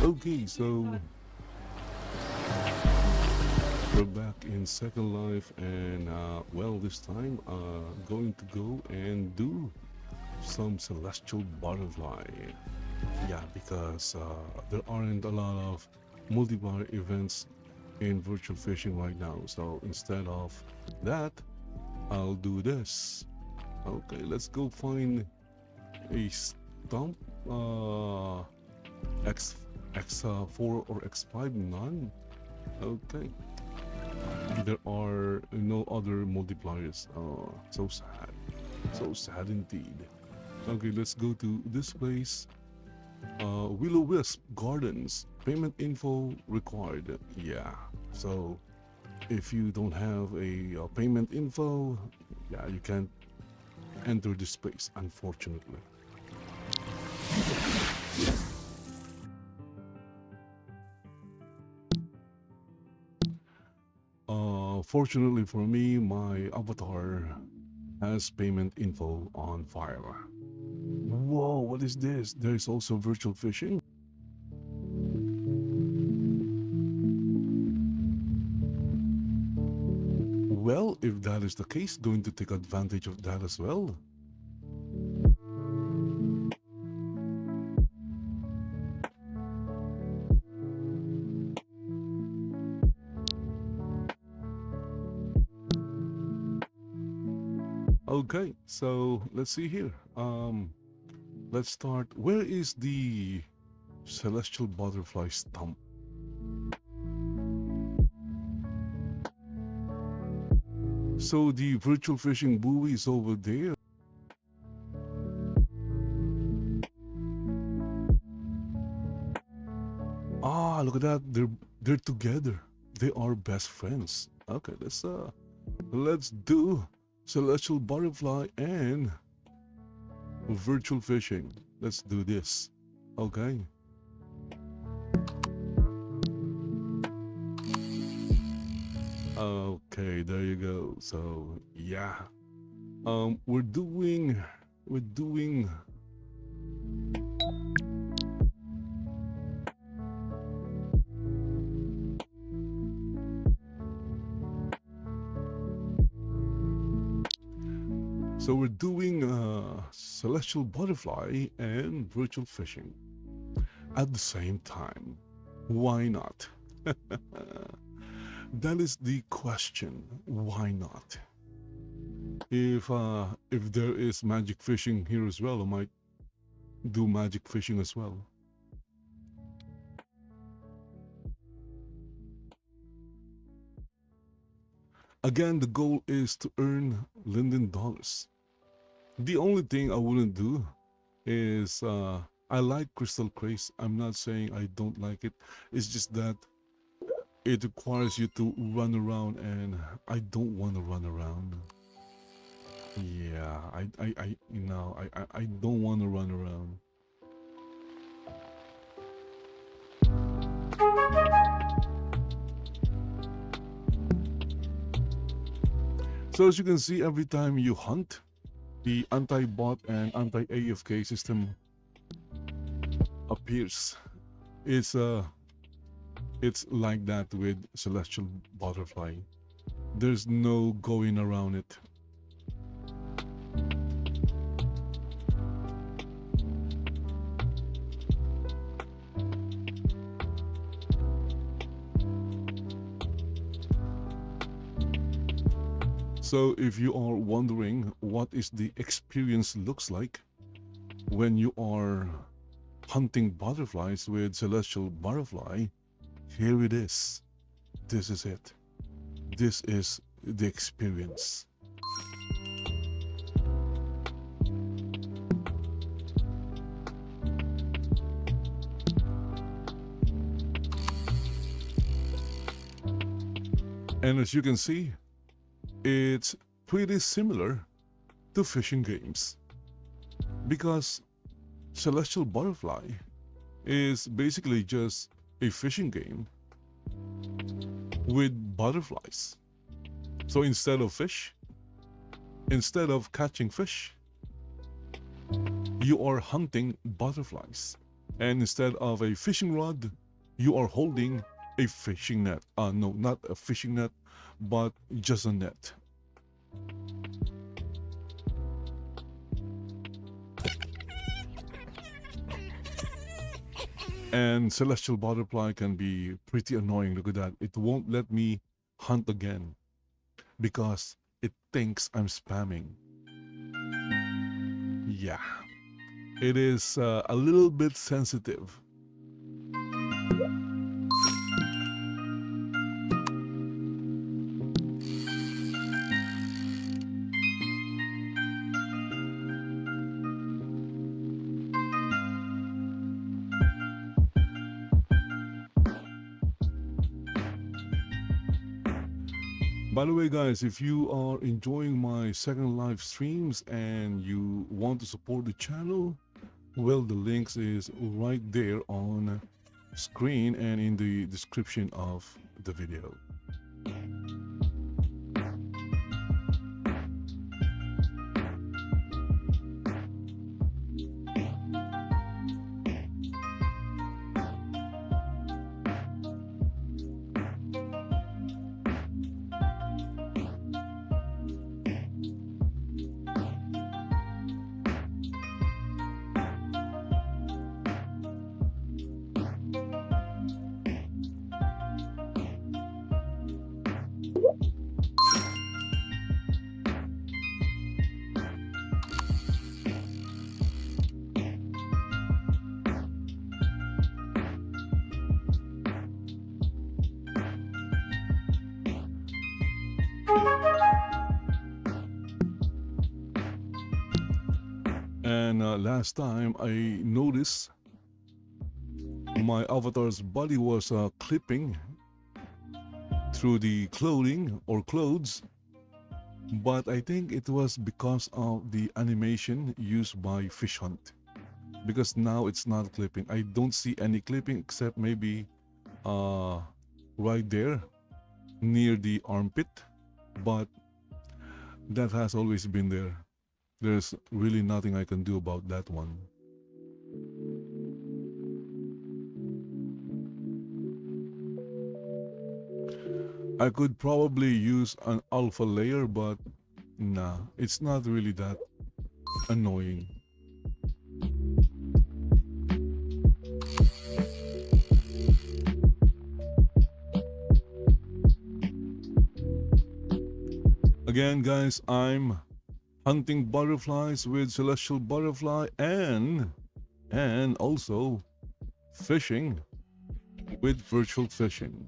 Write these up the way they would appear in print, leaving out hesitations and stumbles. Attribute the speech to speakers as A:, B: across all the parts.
A: Okay, so we're back in Second Life, and well, this time going to go and do some celestial butterfly. Yeah, because there aren't a lot of multiplayer events in virtual fishing right now. So instead of that, I'll do this. Okay, let's go find a stump. X X4 or X5, none. Okay, there are no other multipliers. Oh, so sad. So sad indeed. Okay, let's go to this place. Will-O-Wisps Gardens. Payment info required. Yeah. So if you don't have a payment info, yeah, you can't enter this place, unfortunately. Fortunately for me, my avatar has payment info on fire. Whoa, what is this? There is also virtual fishing. Well, if that is the case, going to take advantage of that as well. Okay, so let's see here. Let's start. Where is the celestial butterfly stump? So the virtual fishing buoy is over there. Ah, look at that. They're together. They are best friends. Okay, let's do celestial butterfly and virtual fishing. Let's do this. Okay. Okay, there you go. So yeah, we're doing. So we're doing celestial butterfly and virtual fishing at the same time. Why not? That is the question. Why not? If there is magic fishing here as well, I might do magic fishing as well. Again, the goal is to earn Linden Dollars. The only thing I wouldn't do is I like Crystal Craze. I'm not saying I don't like it. It's just that it requires you to run around, and I don't want to run around. Yeah, I don't want to run around. So as you can see, every time you hunt, the anti-bot and anti-AFK system appears. It's like that with celestial butterfly. There's no going around it. So if you are wondering what is the experience looks like when you are hunting butterflies with celestial butterfly, here it is. This is it. This is the experience. And as you can see, it's pretty similar to fishing games, because Celestial Butterfly is basically just a fishing game with butterflies. So instead of catching fish, you are hunting butterflies. And instead of a fishing rod, you are holding a fishing net. No, not a fishing net, but just a net. And celestial butterfly can be pretty annoying. Look at that. It won't let me hunt again because it thinks I'm spamming. Yeah, it is a little bit sensitive. By the way, guys, if you are enjoying my second live streams and you want to support the channel, well, the links is right there on screen and in the description of the video. And last time I noticed my avatar's body was clipping through the clothing or clothes, but I think it was because of the animation used by Fish Hunt, because now it's not clipping. I don't see any clipping except maybe right there near the armpit, but that has always been there. There's really nothing I can do about that one. I could probably use an alpha layer, but nah, it's not really that annoying. Again, guys, I'm hunting butterflies with celestial butterfly and also fishing with virtual fishing.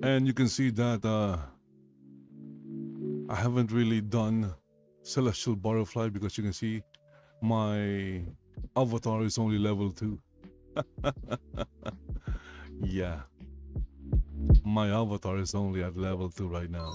A: And you can see that I haven't really done celestial butterfly because you can see my avatar is only level 2. Yeah, my avatar is only at level 2 right now.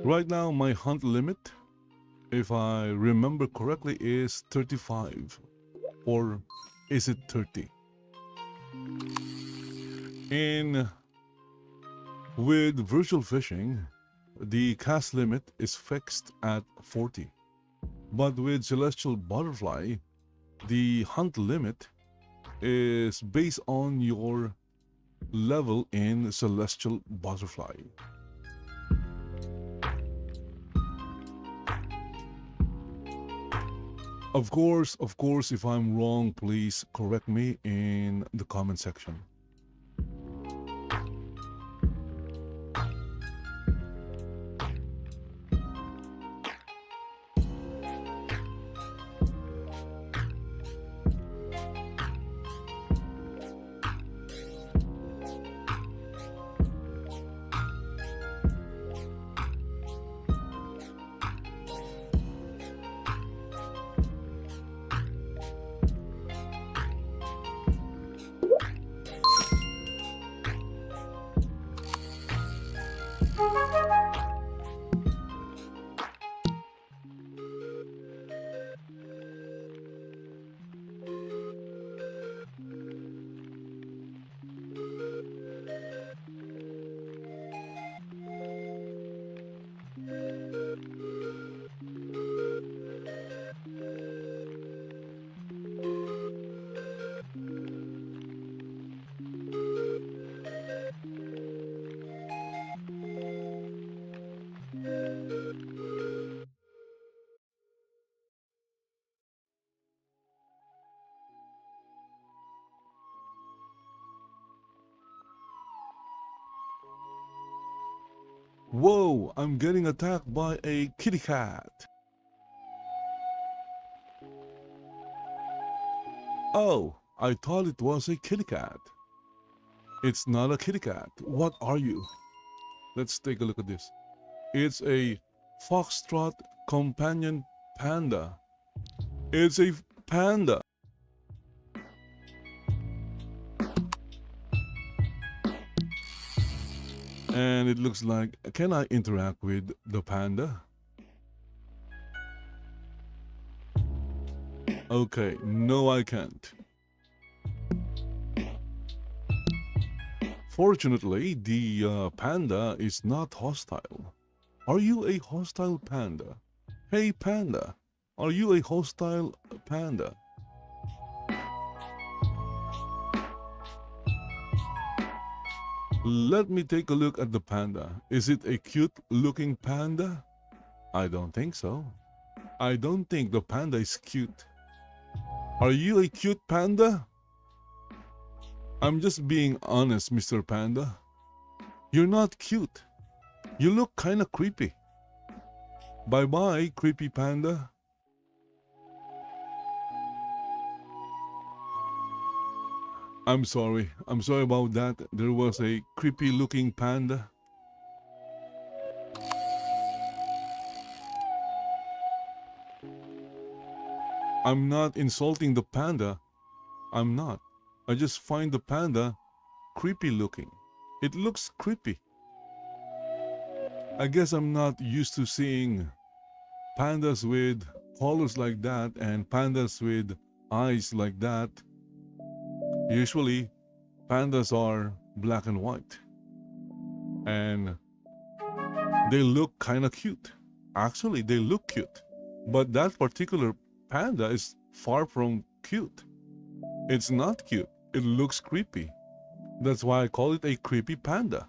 A: Right now, my hunt limit, if I remember correctly, is 35. Or is it 30? In with virtual fishing, the cast limit is fixed at 40. But with celestial butterfly, the hunt limit is based on your level in celestial butterfly. Of course, if I'm wrong, please correct me in the comment section. Whoa, I'm getting attacked by a kitty cat. Oh, I thought it was a kitty cat. It's not a kitty cat. What are you? Let's take a look at this. It's a foxtrot companion panda. It's a panda. And it looks like, can I interact with the panda? Okay, no I can't. Fortunately, the panda is not hostile. Are you a hostile panda? Hey panda, are you a hostile panda? Let me take a look at the panda. Is it a cute looking panda? I don't think so. I don't think the panda is cute. Are you a cute panda? I'm just being honest, Mr. Panda. You're not cute. You look kinda creepy. Bye-bye, creepy panda. I'm sorry about that. There was a creepy looking panda. I'm not insulting the panda. I'm not. I just find the panda creepy looking. It looks creepy. I guess I'm not used to seeing pandas with colors like that and pandas with eyes like that. Usually, pandas are black and white. And they look kind of cute. Actually, they look cute. But that particular panda is far from cute. It's not cute. It looks creepy. That's why I call it a creepy panda.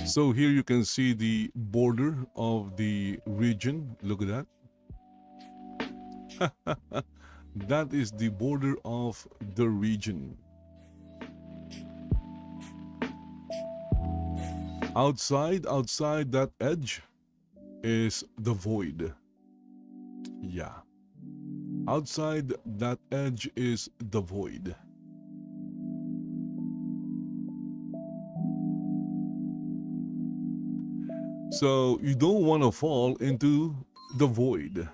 A: So here you can see the border of the region. Look at that. That is the border of the region. Outside that edge is the void. Yeah. Outside that edge is the void. So you don't want to fall into the void.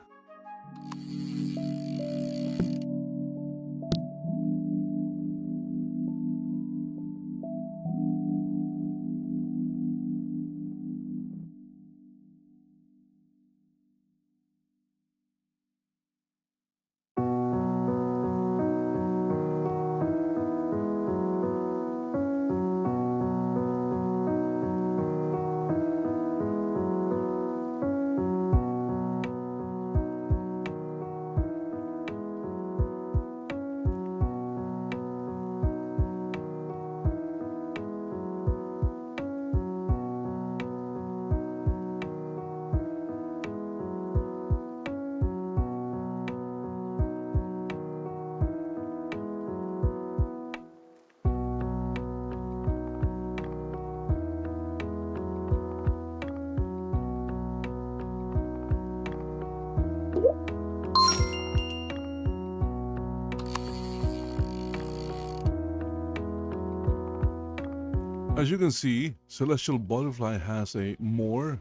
A: As you can see, Celestial Butterfly has a more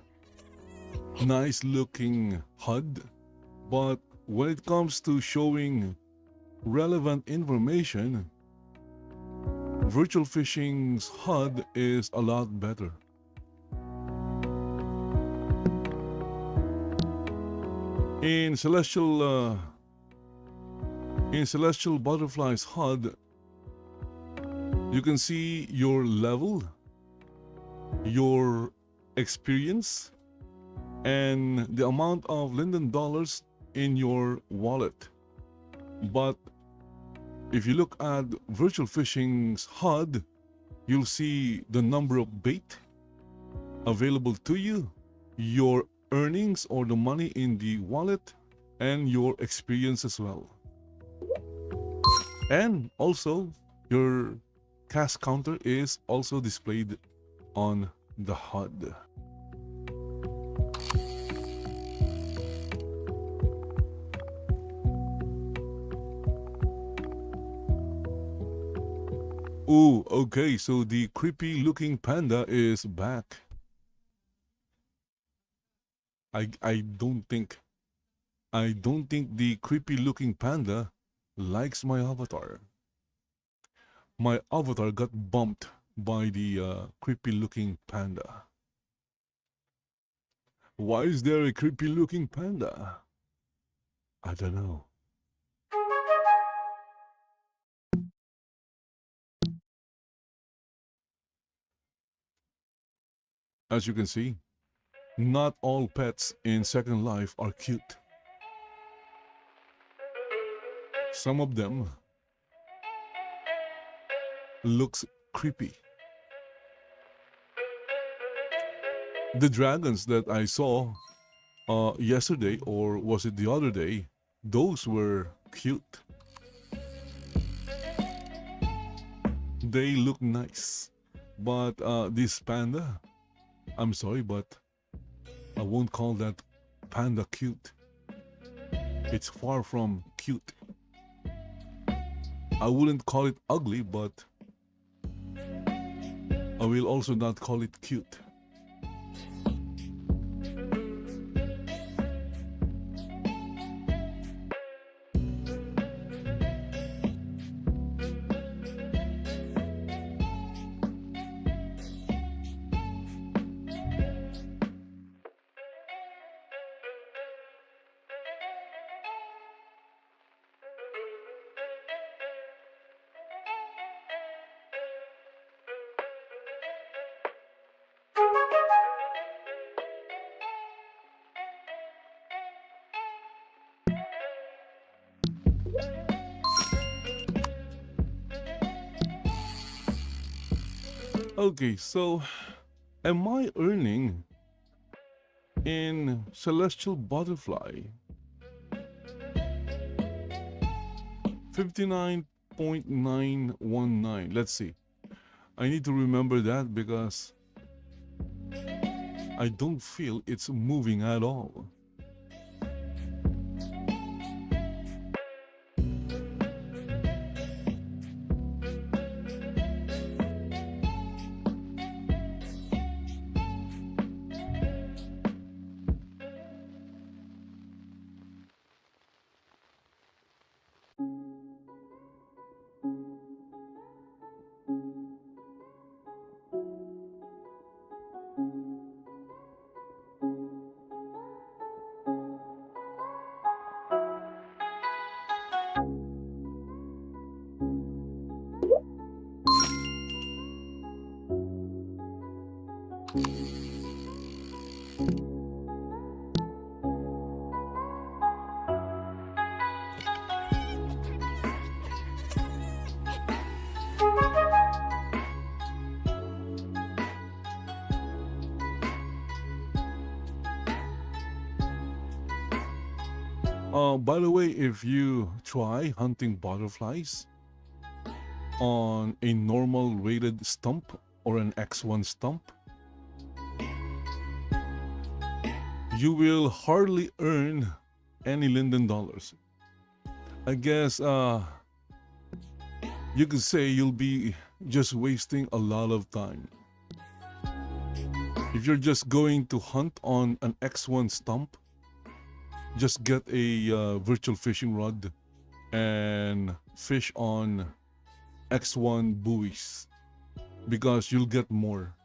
A: nice looking HUD, but when it comes to showing relevant information, Virtual Fishing's HUD is a lot better. In Celestial Butterfly's HUD, you can see your level, your experience, and the amount of Linden Dollars in your wallet. But if you look at Virtual Fishing's HUD, you'll see the number of bait available to you, your earnings or the money in the wallet, and your experience as well. And also, your cast counter is also displayed on the HUD. Oh, okay, so the creepy looking panda is back. I don't think the creepy looking panda likes my avatar. My avatar got bumped by the creepy looking panda. Why is there a creepy looking panda? I don't know. As you can see, not all pets in Second Life are cute. Some of them looks creepy. The dragons that I saw yesterday, or was it the other day, those were cute. They look nice. But this panda, I'm sorry, but I won't call that panda cute. It's far from cute. I wouldn't call it ugly, but I will also not call it cute. Okay, so am I earning in Celestial Butterfly 59.919? Let's see. I need to remember that because I don't feel it's moving at all. By the way, if you try hunting butterflies on a normal rated stump or an X1 stump, you will hardly earn any Linden dollars. I guess you could say you'll be just wasting a lot of time. If you're just going to hunt on an X1 stump, just get a virtual fishing rod and fish on X1 buoys because you'll get more.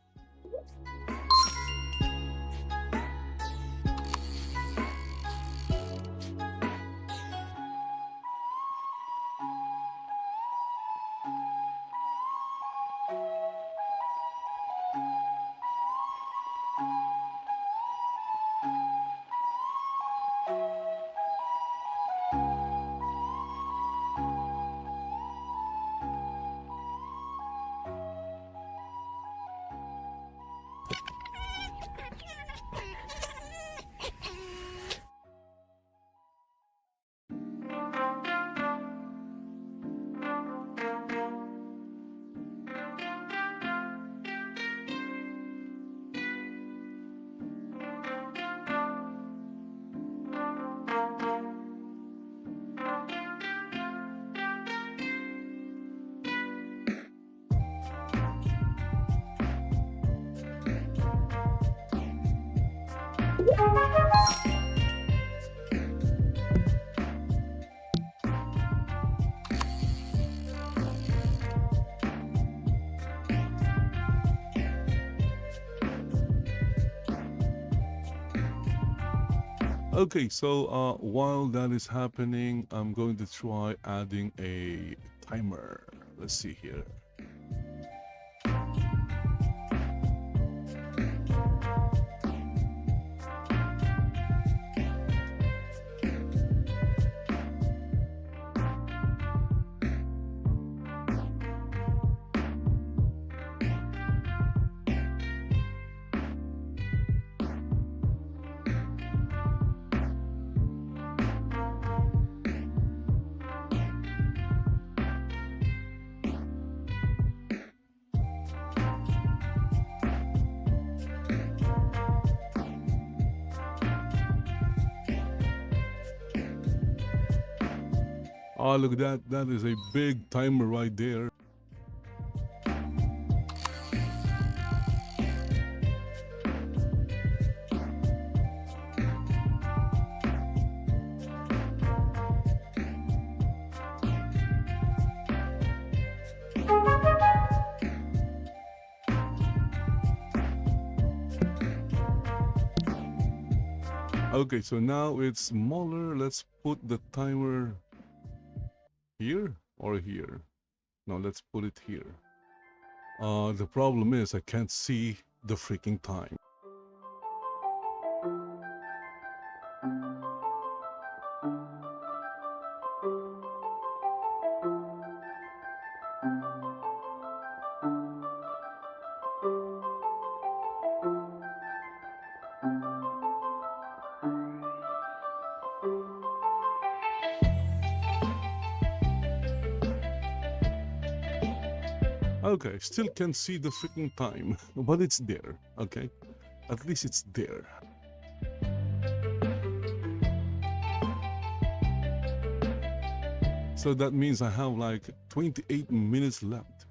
A: Okay, so while that is happening, I'm going to try adding a timer. Let's see here. Oh, look at that. That is a big timer right there. Okay, so now it's smaller. Let's put the timer here or here. No, let's put it here. The problem is I can't see the freaking time. Okay, still can't see the freaking time, but it's there, okay? At least it's there. So that means I have like 28 minutes left.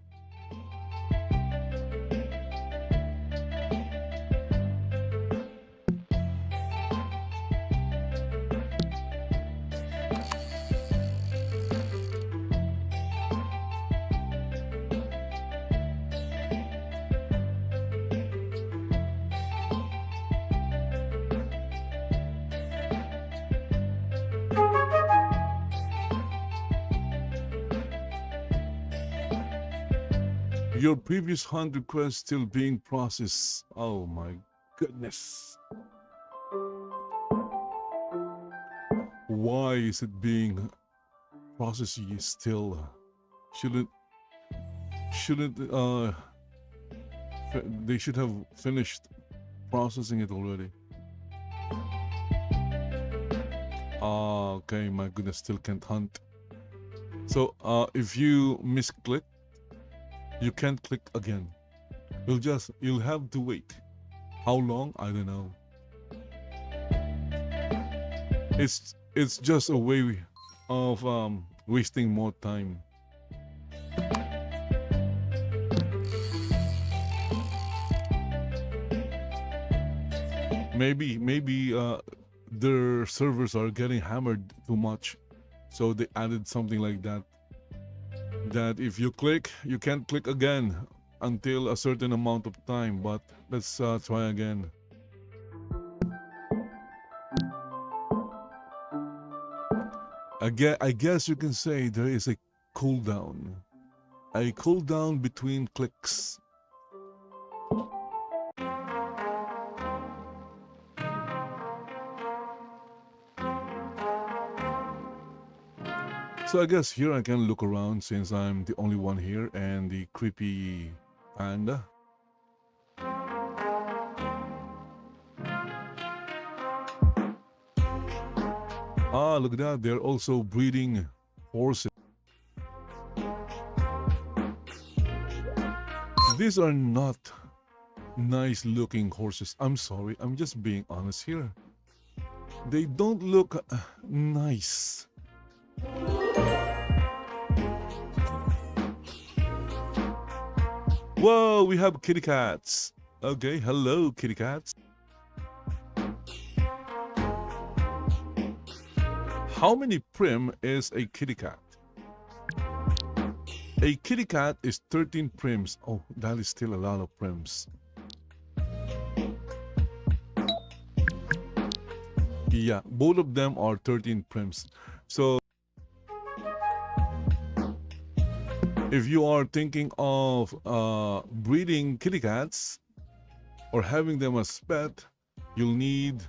A: Your previous hunt request still being processed. Oh my goodness. Why is it being processed still? Shouldn't they should have finished processing it already. Okay, my goodness, still can't hunt. So if you misclick, you can't click again. You'll have to wait. How long? I don't know. It's just a way of wasting more time. Maybe their servers are getting hammered too much, so they added something like that. That if you click, you can't click again until a certain amount of time. But let's try again. I guess you can say there is a cooldown. A cooldown between clicks. So I guess here I can look around since I'm the only one here and the creepy panda. Ah, look at that. They're also breeding horses. These are not nice looking horses. I'm sorry. I'm just being honest here. They don't look nice. Whoa, we have kitty cats. Okay, hello kitty cats. How many prim is a kitty cat? A kitty cat is 13 prims. Oh, that is still a lot of prims. Yeah, both of them are 13 prims. So if you are thinking of breeding kitty cats or having them as pet, you'll need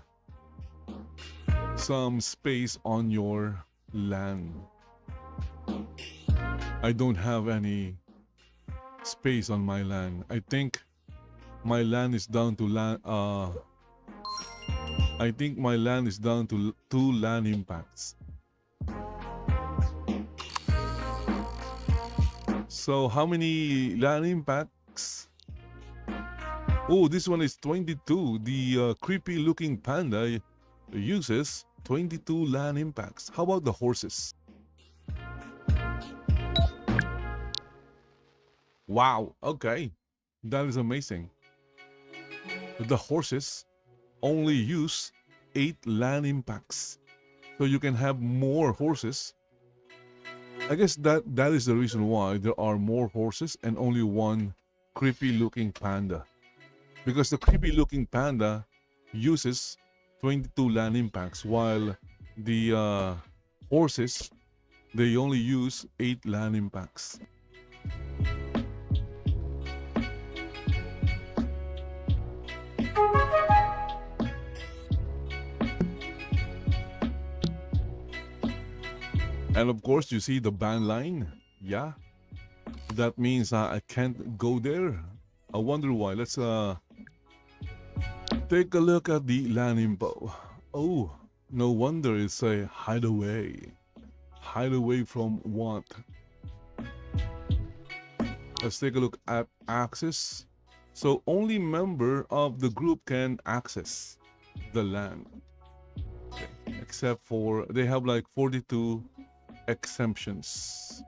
A: some space on your land. I don't have any space on my land. I think my land is down to I think my land is down to 2 land impacts. So how many land impacts? Oh, this one is 22. The creepy looking panda uses 22 land impacts. How about the horses? Wow, okay. That is amazing. The horses only use 8 land impacts. So you can have more horses. I guess that is the reason why there are more horses and only one creepy looking panda. Because the creepy looking panda uses 22 land impacts while the horses, they only use 8 land impacts. And of course, you see the ban line. Yeah, that means I can't go there. I wonder why. Let's take a look at the land info. Oh, no wonder it's a hideaway. Hideaway from what? Let's take a look at access. So only member of the group can access the land. Okay. Except for they have like 42 exemptions.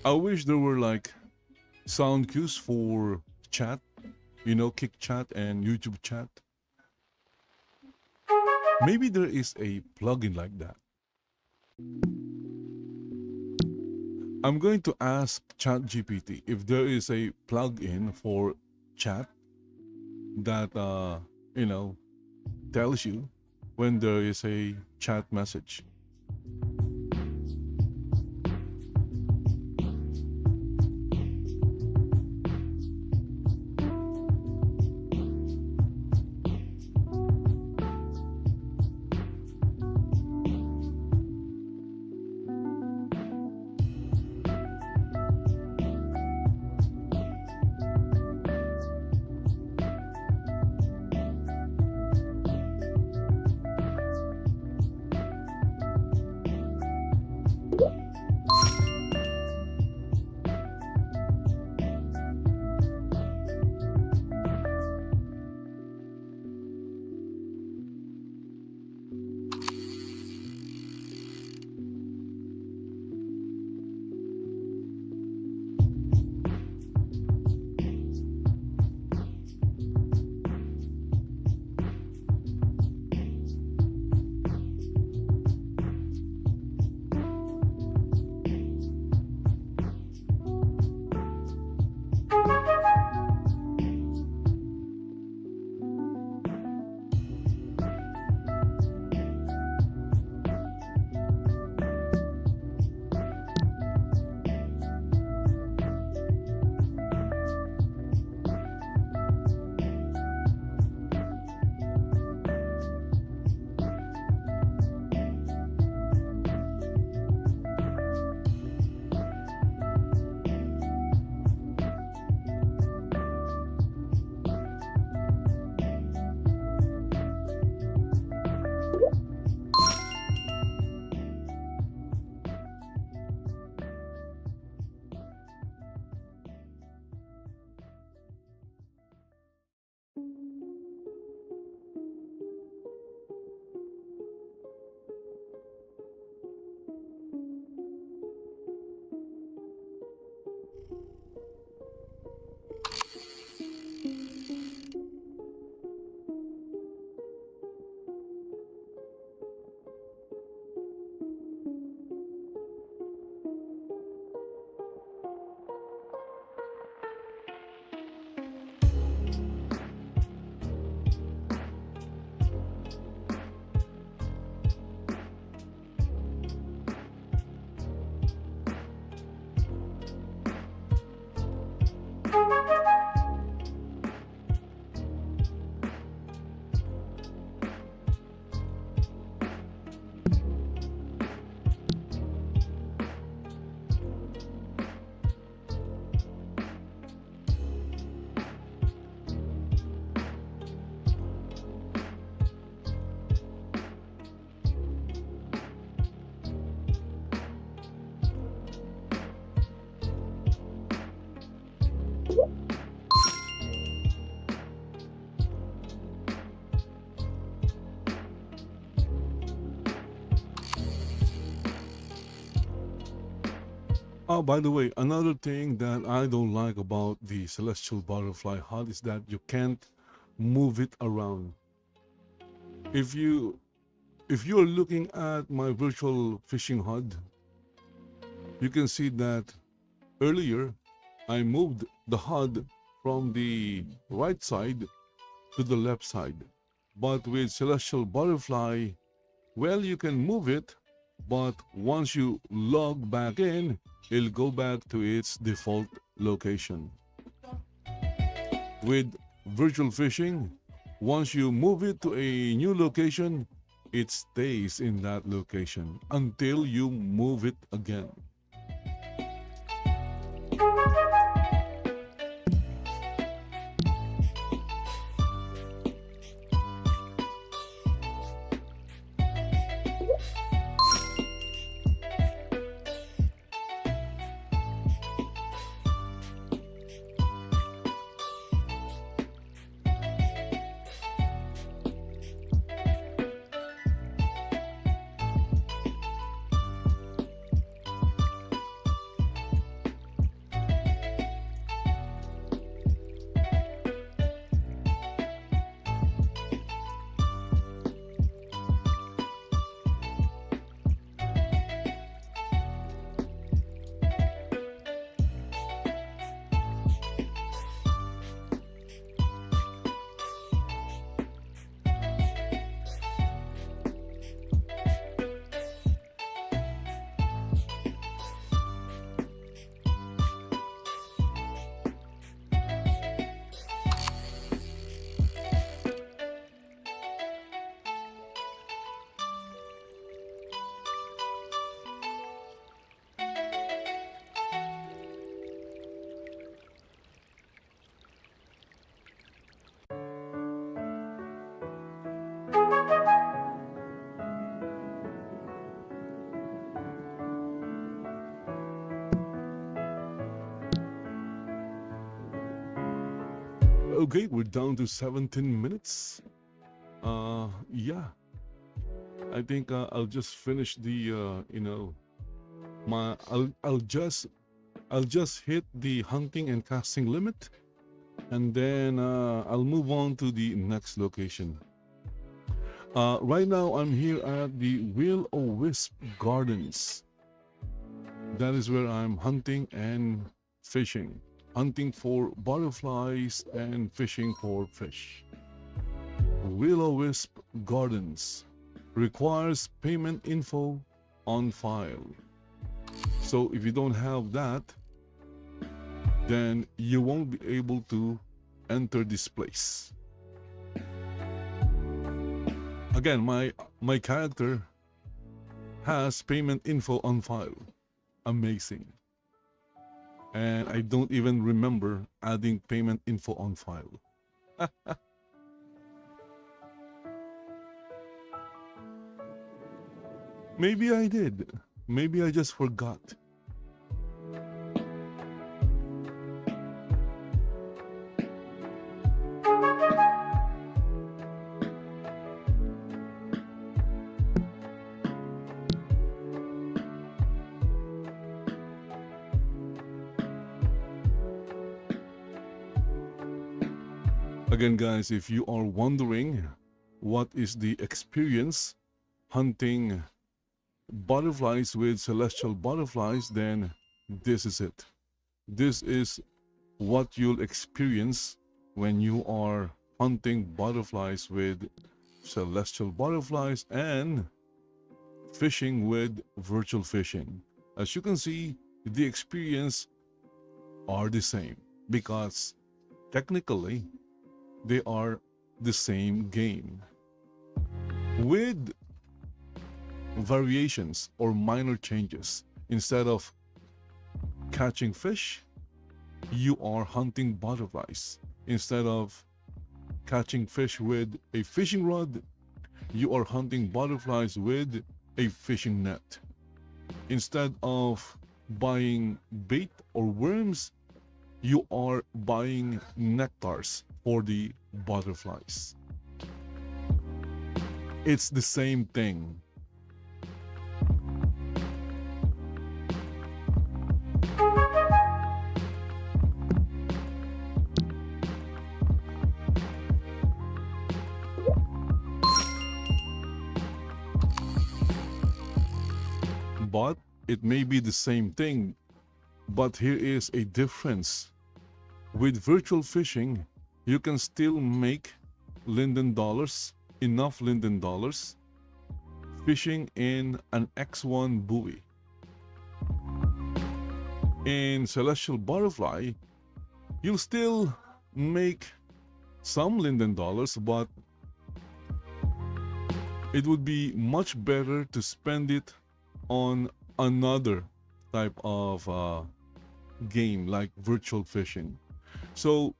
A: I wish there were like sound cues for chat, Kick Chat and YouTube Chat. Maybe there is a plugin like that. I'm going to ask ChatGPT if there is a plugin for chat that tells you when there is a chat message. Oh, by the way, another thing that I don't like about the celestial butterfly hut is that you can't move it around. If you if you're looking at my virtual fishing hut, you can see that earlier I moved the hut from the right side to the left side. But with celestial butterfly, well, you can move it But once you log back in, it'll go back to its default location. With virtual fishing, once you move it to a new location, it stays in that location until you move it again. Okay, we're down to 17 minutes. Yeah, I think I'll just finish the my I'll just hit the hunting and casting limit, and then I'll move on to the next location. Right now I'm here at the Will-O-Wisp Gardens. That is where I'm hunting and fishing. Hunting for butterflies and fishing for fish. Will-O-Wisp Gardens requires payment info on file. So if you don't have that, then you won't be able to enter this place. Again, my character has payment info on file. Amazing. And I don't even remember adding payment info on file. Maybe I did. Maybe I just forgot. Again, guys, if you are wondering what is the experience hunting butterflies with celestial butterflies, then this is it. This is what you'll experience when you are hunting butterflies with celestial butterflies and fishing with virtual fishing. As you can see, the experience are the same because technically they are the same game with variations or minor changes. Instead of catching fish, you are hunting butterflies. Instead of catching fish with a fishing rod, you are hunting butterflies with a fishing net. Instead of buying bait or worms, you are buying nectars for the butterflies. It's the same thing. But it may be the same thing, but here is a difference. With virtual fishing, you can still make Linden Dollars, enough Linden Dollars, fishing in an X1 buoy. In Celestial Butterfly, you'll still make some Linden Dollars, but it would be much better to spend it on another type of game like virtual fishing. So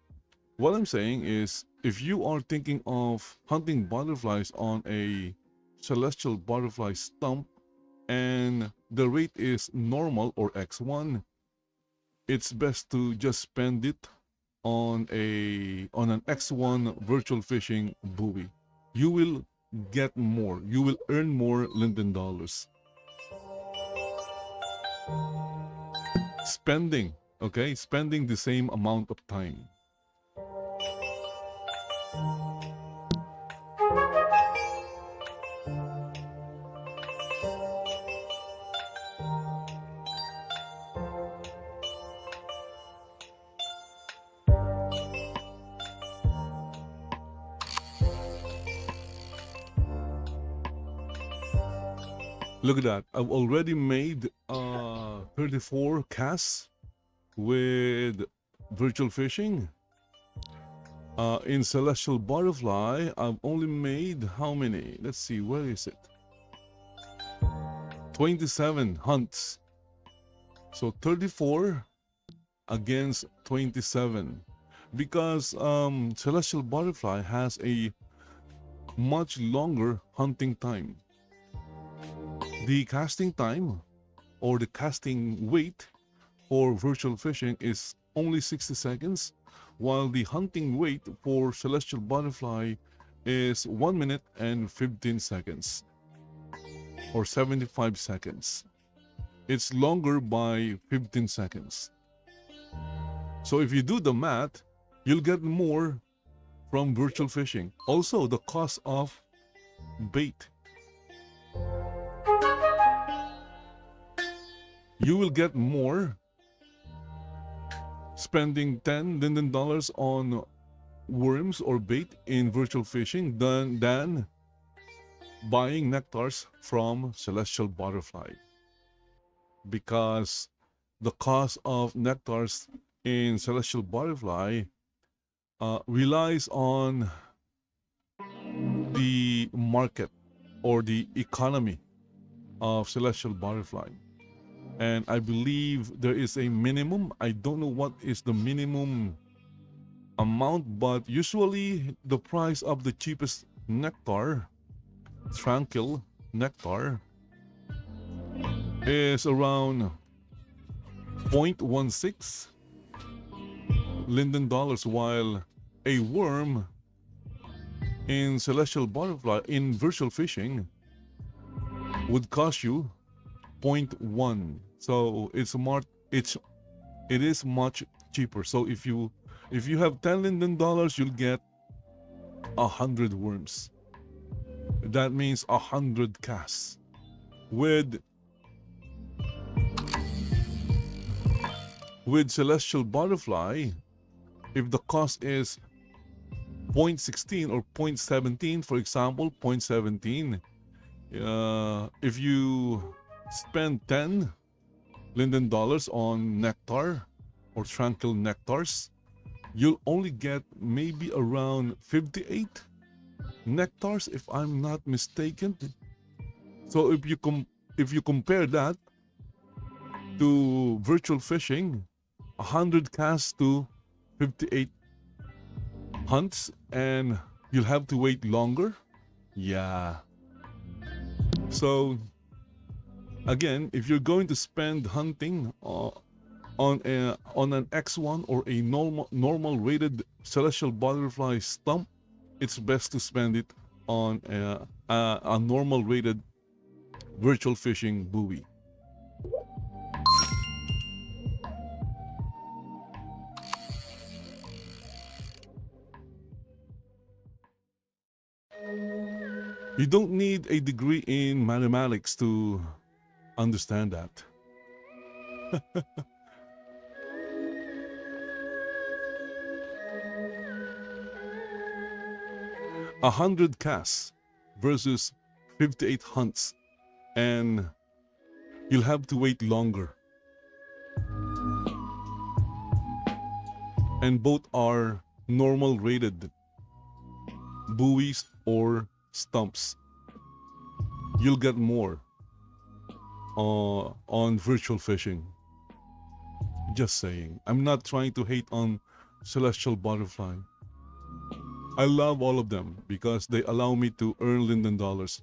A: what I'm saying is, if you are thinking of hunting butterflies on a celestial butterfly stump and the rate is normal or X1, it's best to just spend it on an X1 virtual fishing buoy. You will get more. You will earn more Linden Dollars. Spending the same amount of time. Look at that. I've already made 34 casts with virtual fishing. In Celestial Butterfly, I've only made how many? Let's see, where is it? 27 hunts. So 34 against 27. Because Celestial Butterfly has a much longer hunting time. The casting time or the casting weight for virtual fishing is only 60 seconds, while the hunting weight for Celestial Butterfly is 1 minute and 15 seconds or 75 seconds. It's longer by 15 seconds. So if you do the math, you'll get more from virtual fishing. Also, the cost of bait. You will get more spending 10 Linden Dollars on worms or bait in virtual fishing than buying nectars from Celestial Butterfly. Because the cost of nectars in Celestial Butterfly relies on the market or the economy of Celestial Butterfly. And I believe there is a minimum. I don't know what is the minimum amount, but usually the price of the cheapest nectar, tranquil nectar, is around 0.16 Linden Dollars, while a worm in Celestial Butterfly in virtual fishing would cost you 0.1. So it is much cheaper. So if you have 10 Linden Dollars, you'll get 100 worms. That means 100 casts. With Celestial Butterfly, if the cost is 0.16 or 0.17, for example, 0.17, if you spend 10 Linden Dollars on nectar or tranquil nectars, you'll only get maybe around 58 nectars, if I'm not mistaken. So if you compare that to virtual fishing, 100 casts to 58 hunts, and you'll have to wait longer. Yeah. So again, if you're going to spend hunting on an X1 or a normal rated Celestial Butterfly stump, it's best to spend it on a normal rated virtual fishing buoy. You don't need a degree in mathematics to understand that. 100 casts versus 58 hunts, and you'll have to wait longer. And both are normal rated buoys or stumps. You'll get more on virtual fishing. Just saying. I'm not trying to hate on Celestial Butterfly. I love all of them because they allow me to earn Linden Dollars.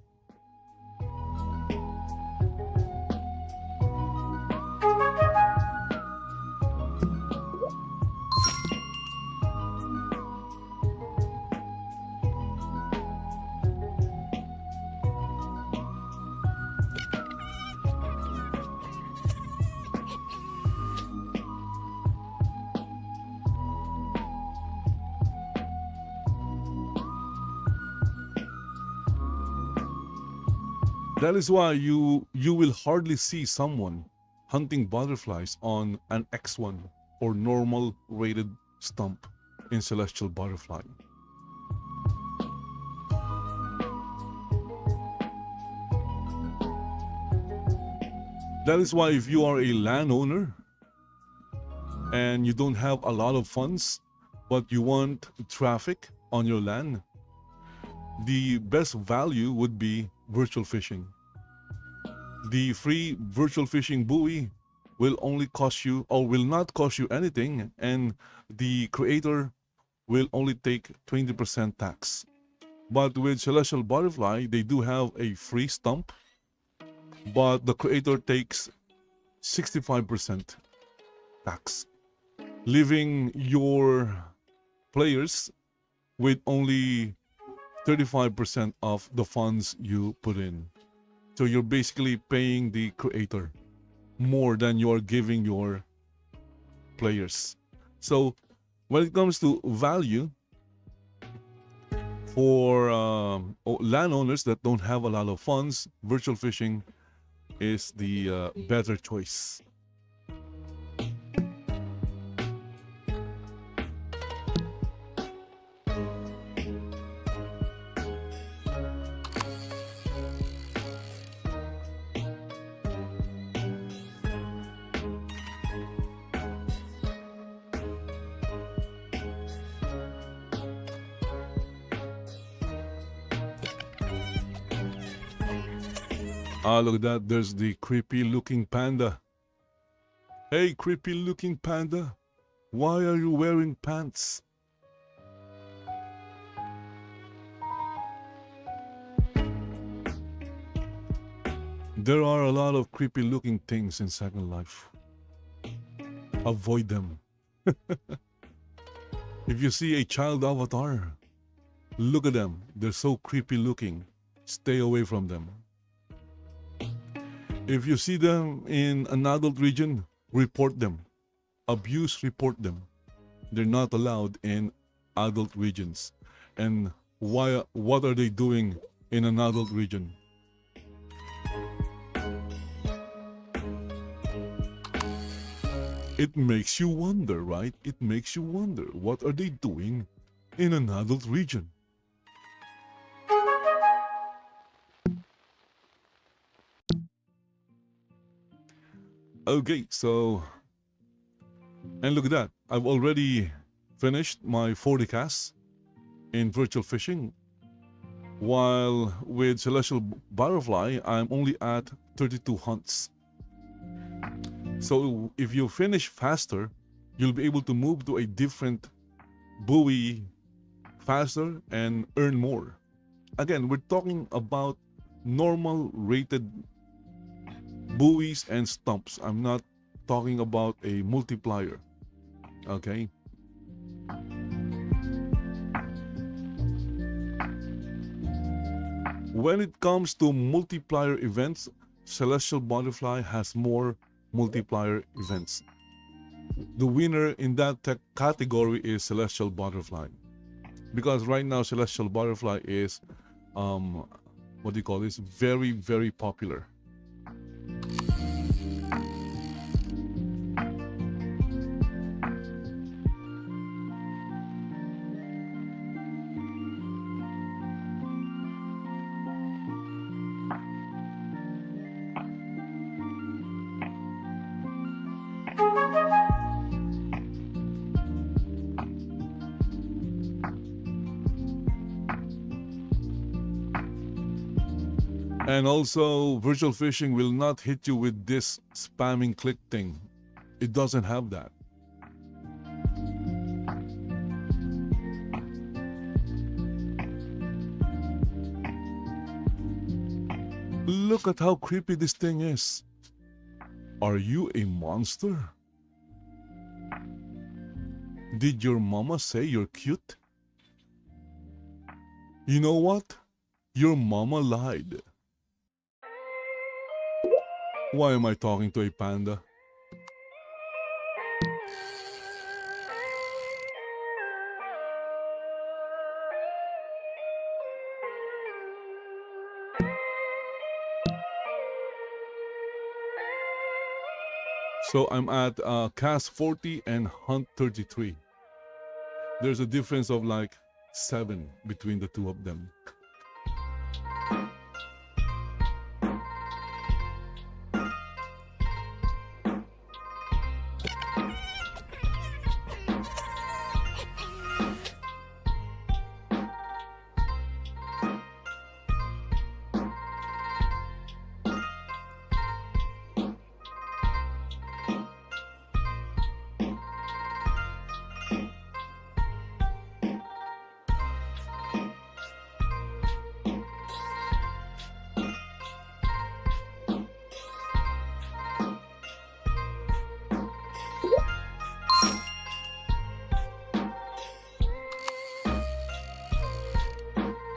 A: That is why you will hardly see someone hunting butterflies on an X1 or normal rated stump in Celestial Butterfly. That is why if you are a landowner and you don't have a lot of funds, but you want traffic on your land, the best value would be virtual fishing. The free virtual fishing buoy will only cost you or will not cost you anything, and the creator will only take 20% tax. But with Celestial Butterfly, they do have a free stump, but the creator takes 65% tax, leaving your players with only 35% of the funds you put in. So you're basically paying the creator more than you're giving your players. So when it comes to value for landowners that don't have a lot of funds, virtual fishing is the better choice. Ah, look at that. There's the creepy looking panda. Hey, creepy looking panda. Why are you wearing pants? There are a lot of creepy looking things in Second Life. Avoid them. If you see a child avatar, look at them. They're so creepy looking. Stay away from them. If you see them in an adult region, report them. Abuse, report them. They're not allowed in adult regions. And what are they doing in an adult region? It makes you wonder, right? It makes you wonder, what are they doing in an adult region? Okay, so, and look at that. I've already finished my 40 casts in virtual fishing, while with Celestial Butterfly, I'm only at 32 hunts. So if you finish faster, you'll be able to move to a different buoy faster and earn more. Again, we're talking about normal rated buoys and stumps. I'm not talking about a multiplier. Okay? When it comes to multiplier events, Celestial Butterfly has more multiplier events. The winner in that category is Celestial Butterfly. Because right now Celestial Butterfly is what do you call this? Very, very popular. And also, virtual fishing will not hit you with this spamming click thing. It doesn't have that. Look at how creepy this thing is. Are you a monster? Did your mama say you're cute? You know what? Your mama lied. Why am I talking to a panda? So I'm at cast 40 and hunt 33. There's a difference of like 7 between the two of them.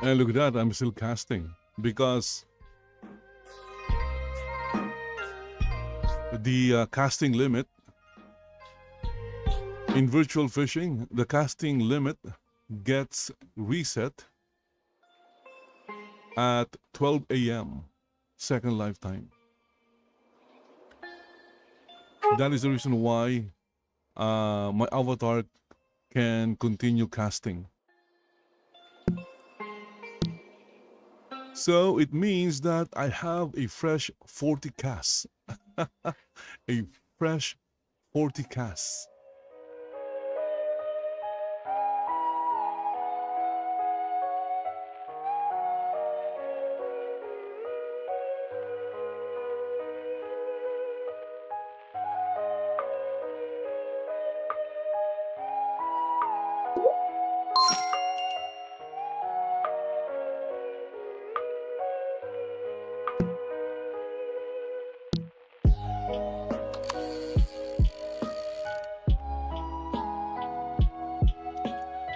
A: And look at that, I'm still casting because the casting limit in virtual fishing, the casting limit gets reset at 12 a.m. second lifetime. That is the reason why my avatar can continue casting. So it means that I have a fresh 40 casts. A fresh 40 casts.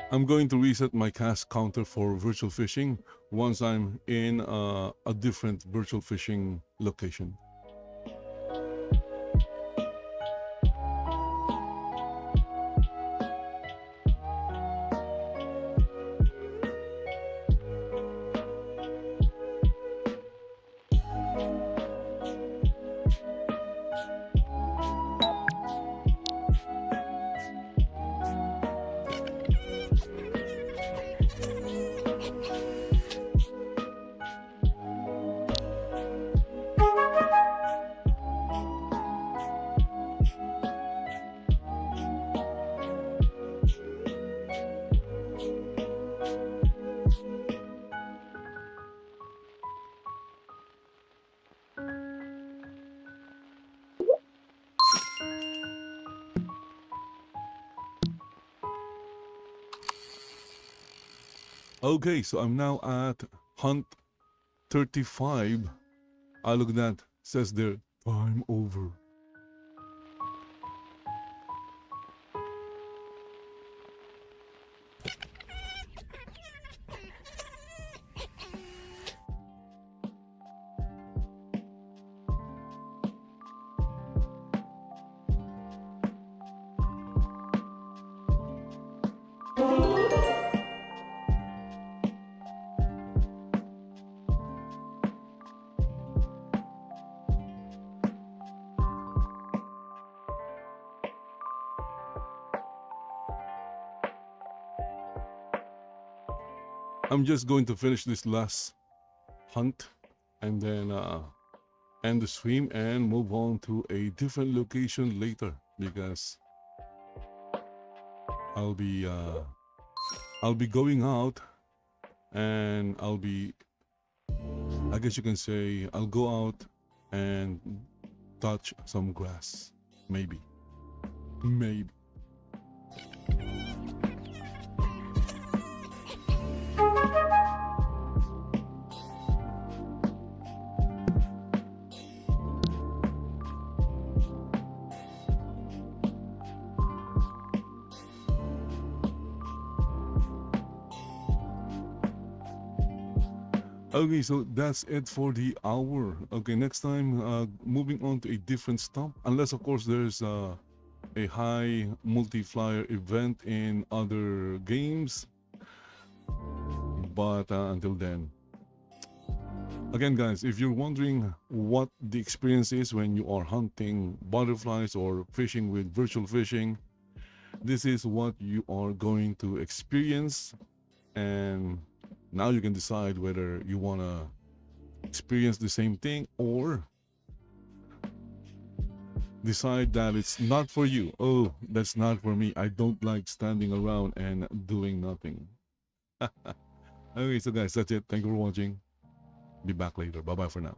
A: I'm going to reset my cast counter for virtual fishing once I'm in a different virtual fishing location. Okay, so I'm now at hunt 35. I look at that, says there, time over. I'm just going to finish this last hunt and then end the stream and move on to a different location later because I'll be going out and I'll be I guess you can say I'll go out and touch some grass. Maybe. Maybe. Okay, so that's it for the hour. Okay, next time, moving on to a different stump. Unless, of course, there's a high multiplier event in other games. But until then, again, guys, if you're wondering what the experience is when you are hunting butterflies or fishing with virtual fishing, this is what you are going to experience. And now you can decide whether you want to experience the same thing or decide that it's not for you. Oh, that's not for me. I don't like standing around and doing nothing. Okay, so guys, that's it. Thank you for watching. Be back later. Bye bye for now.